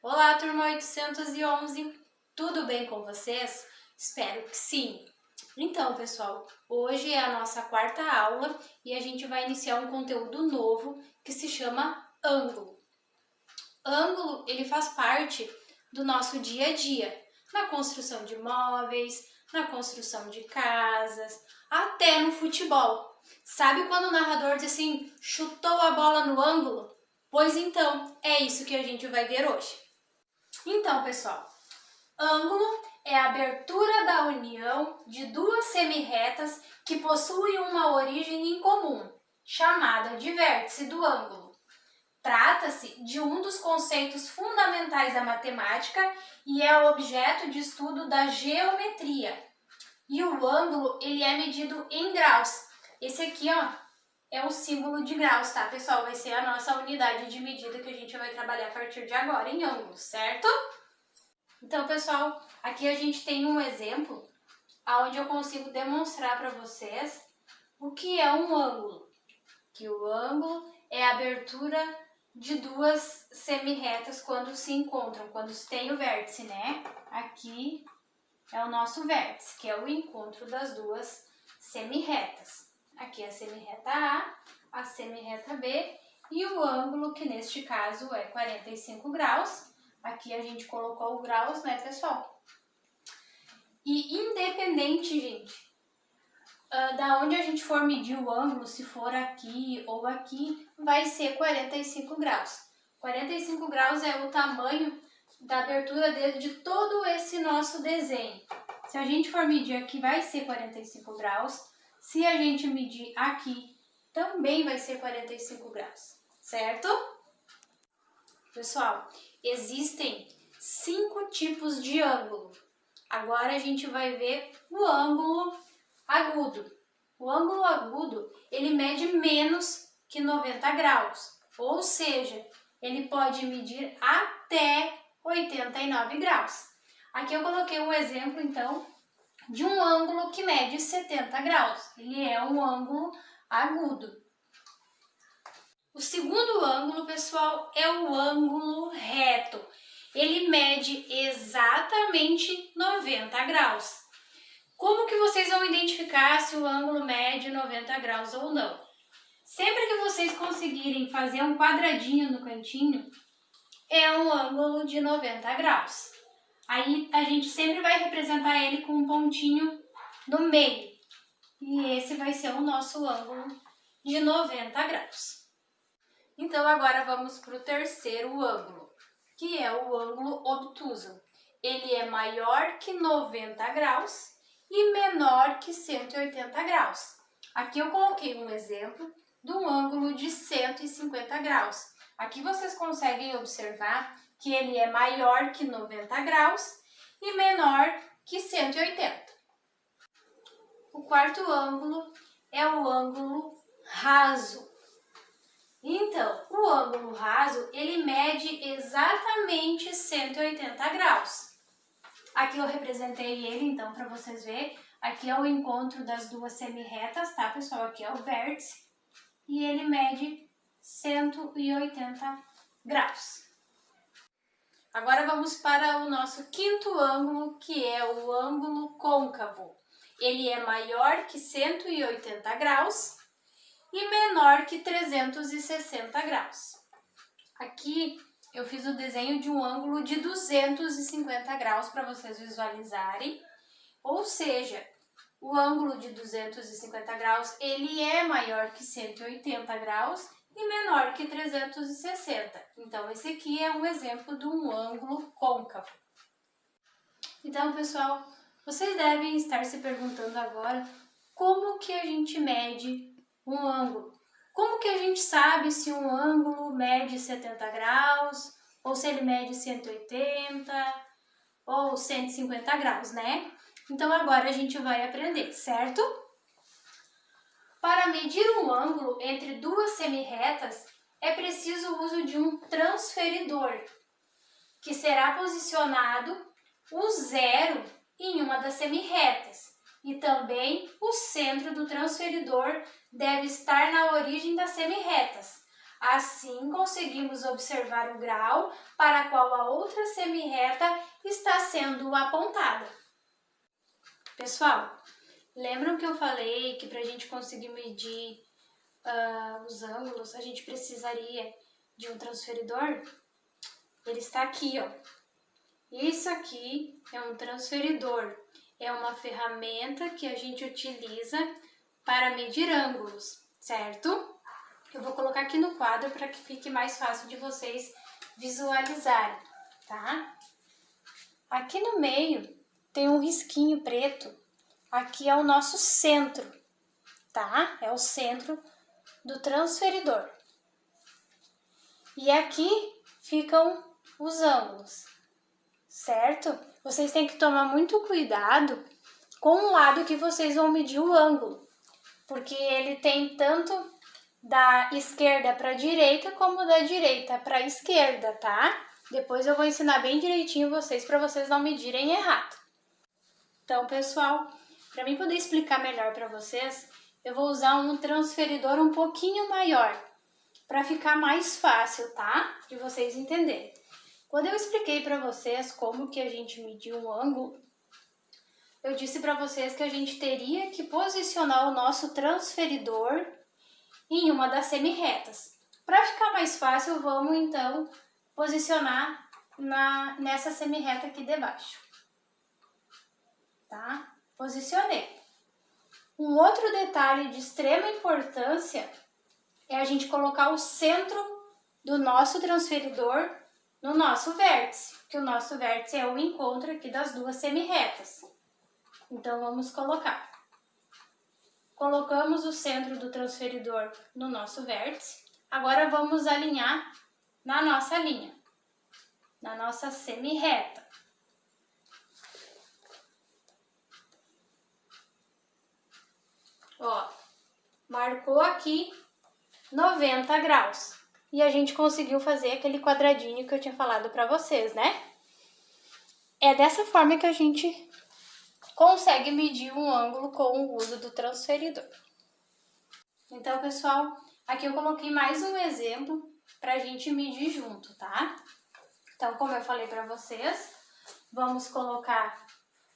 Olá, turma 811, tudo bem com vocês? Espero que sim! Então, pessoal, hoje é a nossa quarta aula e a gente vai iniciar um conteúdo novo que se chama ângulo. Ângulo, ele faz parte do nosso dia a dia, na construção de móveis, na construção de casas, até no futebol. Sabe quando o narrador diz assim, chutou a bola no ângulo? Pois então, é isso que a gente vai ver hoje. Então, pessoal, ângulo é a abertura da união de duas semirretas que possuem uma origem em comum, chamada de vértice do ângulo. Trata-se de um dos conceitos fundamentais da matemática e é objeto de estudo da geometria. E o ângulo, ele é medido em graus. Esse aqui, ó, é o símbolo de graus, tá, pessoal? Vai ser a nossa unidade de medida que a gente vai trabalhar a partir de agora em ângulos, certo? Então, pessoal, aqui a gente tem um exemplo onde eu consigo demonstrar para vocês o que é um ângulo. Que o ângulo é a abertura de duas semirretas quando se encontram, quando tem o vértice, né? Aqui é o nosso vértice, que é o encontro das duas semirretas. Aqui é a semirreta A semirreta B e o ângulo, que neste caso é 45 graus. Aqui a gente colocou o graus, né, pessoal? E independente, gente, da onde a gente for medir o ângulo, se for aqui ou aqui, vai ser 45 graus. 45 graus é o tamanho da abertura de todo esse nosso desenho. Se a gente for medir aqui, vai ser 45 graus. Se a gente medir aqui, também vai ser 45 graus, certo? Pessoal, existem 5 tipos de ângulo. Agora a gente vai ver o ângulo agudo. O ângulo agudo, ele mede menos que 90 graus, ou seja, ele pode medir até 89 graus. Aqui eu coloquei um exemplo, então, de um ângulo que mede 70 graus. Ele é um ângulo agudo. O segundo ângulo, pessoal, é o ângulo reto. Ele mede exatamente 90 graus. Como que vocês vão identificar se o ângulo mede 90 graus ou não? Sempre que vocês conseguirem fazer um quadradinho no cantinho, é um ângulo de 90 graus. Aí a gente sempre vai representar ele com um pontinho no meio. E esse vai ser o nosso ângulo de 90 graus. Então agora vamos para o terceiro ângulo, que é o ângulo obtuso. Ele é maior que 90 graus e menor que 180 graus. Aqui eu coloquei um exemplo de um ângulo de 150 graus. Aqui vocês conseguem observar que ele é maior que 90 graus e menor que 180. O quarto ângulo é o ângulo raso. Então, o ângulo raso, ele mede exatamente 180 graus. Aqui eu representei ele, então, para vocês verem. Aqui é o encontro das duas semirretas, tá, pessoal? Aqui é o vértice. E ele mede 180 graus. Agora vamos para o nosso quinto ângulo, que é o ângulo côncavo. Ele é maior que 180 graus e menor que 360 graus. Aqui eu fiz o desenho de um ângulo de 250 graus para vocês visualizarem. Ou seja, o ângulo de 250 graus, ele é maior que 180 graus e menor que 360. Então, esse aqui é um exemplo de um ângulo côncavo. Então, pessoal, vocês devem estar se perguntando agora como que a gente mede um ângulo. Como que a gente sabe se um ângulo mede 70 graus, ou se ele mede 180 ou 150 graus, né? Então agora a gente vai aprender, certo? Para medir um ângulo entre duas semirretas, é preciso o uso de um transferidor, que será posicionado o zero em uma das semirretas. E também o centro do transferidor deve estar na origem das semirretas. Assim, conseguimos observar o grau para a qual a outra semirreta está sendo apontada. Pessoal, lembram que eu falei que para a gente conseguir medir os ângulos, a gente precisaria de um transferidor? Ele está aqui, ó. Isso aqui é um transferidor. É uma ferramenta que a gente utiliza para medir ângulos, certo? Eu vou colocar aqui no quadro para que fique mais fácil de vocês visualizarem, tá? Aqui no meio tem um risquinho preto. Aqui é o nosso centro, tá? É o centro do transferidor. E aqui ficam os ângulos, certo? Vocês têm que tomar muito cuidado com o lado que vocês vão medir o ângulo, porque ele tem tanto da esquerda para a direita como da direita para a esquerda, tá? Depois eu vou ensinar bem direitinho vocês para vocês não medirem errado. Então, pessoal, para mim poder explicar melhor para vocês, eu vou usar um transferidor um pouquinho maior, para ficar mais fácil, tá? De vocês entenderem. Quando eu expliquei para vocês como que a gente mediu um ângulo, eu disse para vocês que a gente teria que posicionar o nosso transferidor em uma das semirretas. Para ficar mais fácil, vamos então posicionar nessa semirreta aqui debaixo. Tá? Posicionei. Um outro detalhe de extrema importância é a gente colocar o centro do nosso transferidor no nosso vértice, que o nosso vértice é o encontro aqui das duas semirretas. Então, vamos colocar. Colocamos o centro do transferidor no nosso vértice. Agora, vamos alinhar na nossa linha, na nossa semirreta. Ó, marcou aqui 90 graus. E a gente conseguiu fazer aquele quadradinho que eu tinha falado para vocês, né? É dessa forma que a gente consegue medir um ângulo com o uso do transferidor. Então, pessoal, aqui eu coloquei mais um exemplo para a gente medir junto, tá? Então, como eu falei para vocês, vamos colocar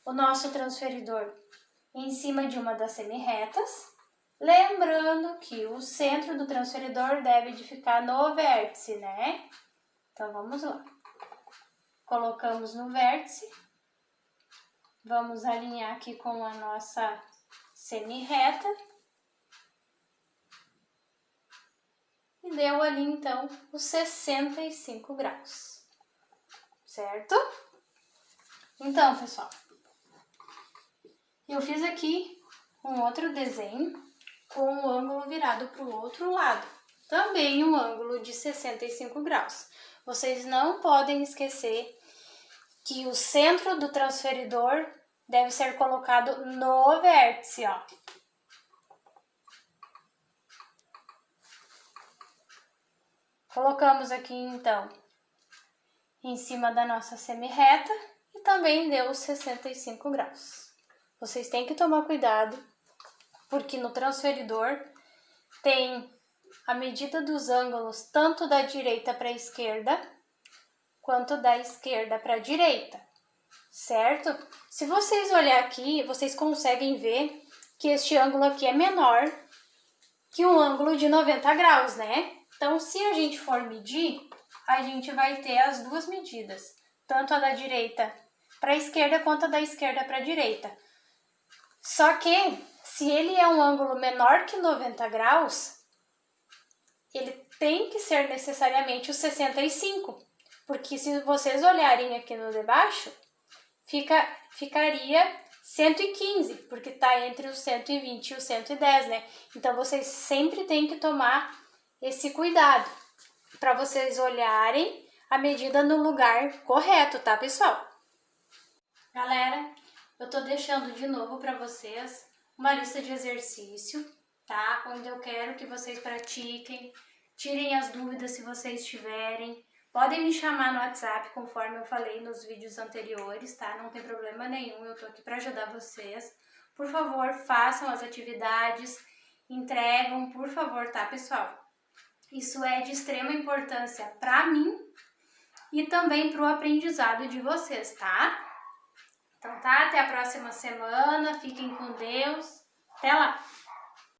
o nosso transferidor em cima de uma das semirretas. Lembrando que o centro do transferidor deve de ficar no vértice, né? Então, vamos lá. Colocamos no vértice. Vamos alinhar aqui com a nossa semirreta. E deu ali, então, os 65 graus. Certo? Então, pessoal, eu fiz aqui um outro desenho com o ângulo virado para o outro lado. Também um ângulo de 65 graus. Vocês não podem esquecer que o centro do transferidor deve ser colocado no vértice, ó. Colocamos aqui, então, em cima da nossa semirreta e também deu os 65 graus. Vocês têm que tomar cuidado, porque no transferidor tem a medida dos ângulos tanto da direita para a esquerda, quanto da esquerda para a direita, certo? Se vocês olharem aqui, vocês conseguem ver que este ângulo aqui é menor que um ângulo de 90 graus, né? Então, se a gente for medir, a gente vai ter as duas medidas, tanto a da direita para a esquerda, quanto a da esquerda para a direita. Só que, se ele é um ângulo menor que 90 graus, ele tem que ser necessariamente o 65, porque se vocês olharem aqui no de baixo, ficaria 115, porque está entre o 120 e o 110, né? Então, vocês sempre têm que tomar esse cuidado para vocês olharem a medida no lugar correto, tá, pessoal? Galera, eu tô deixando de novo para vocês uma lista de exercício, tá? Onde eu quero que vocês pratiquem, tirem as dúvidas se vocês tiverem. Podem me chamar no WhatsApp, conforme eu falei nos vídeos anteriores, tá? Não tem problema nenhum, eu tô aqui para ajudar vocês. Por favor, façam as atividades, entregam, por favor, tá, pessoal? Isso é de extrema importância para mim e também para o aprendizado de vocês, tá? Então tá, até a próxima semana, fiquem com Deus, até lá!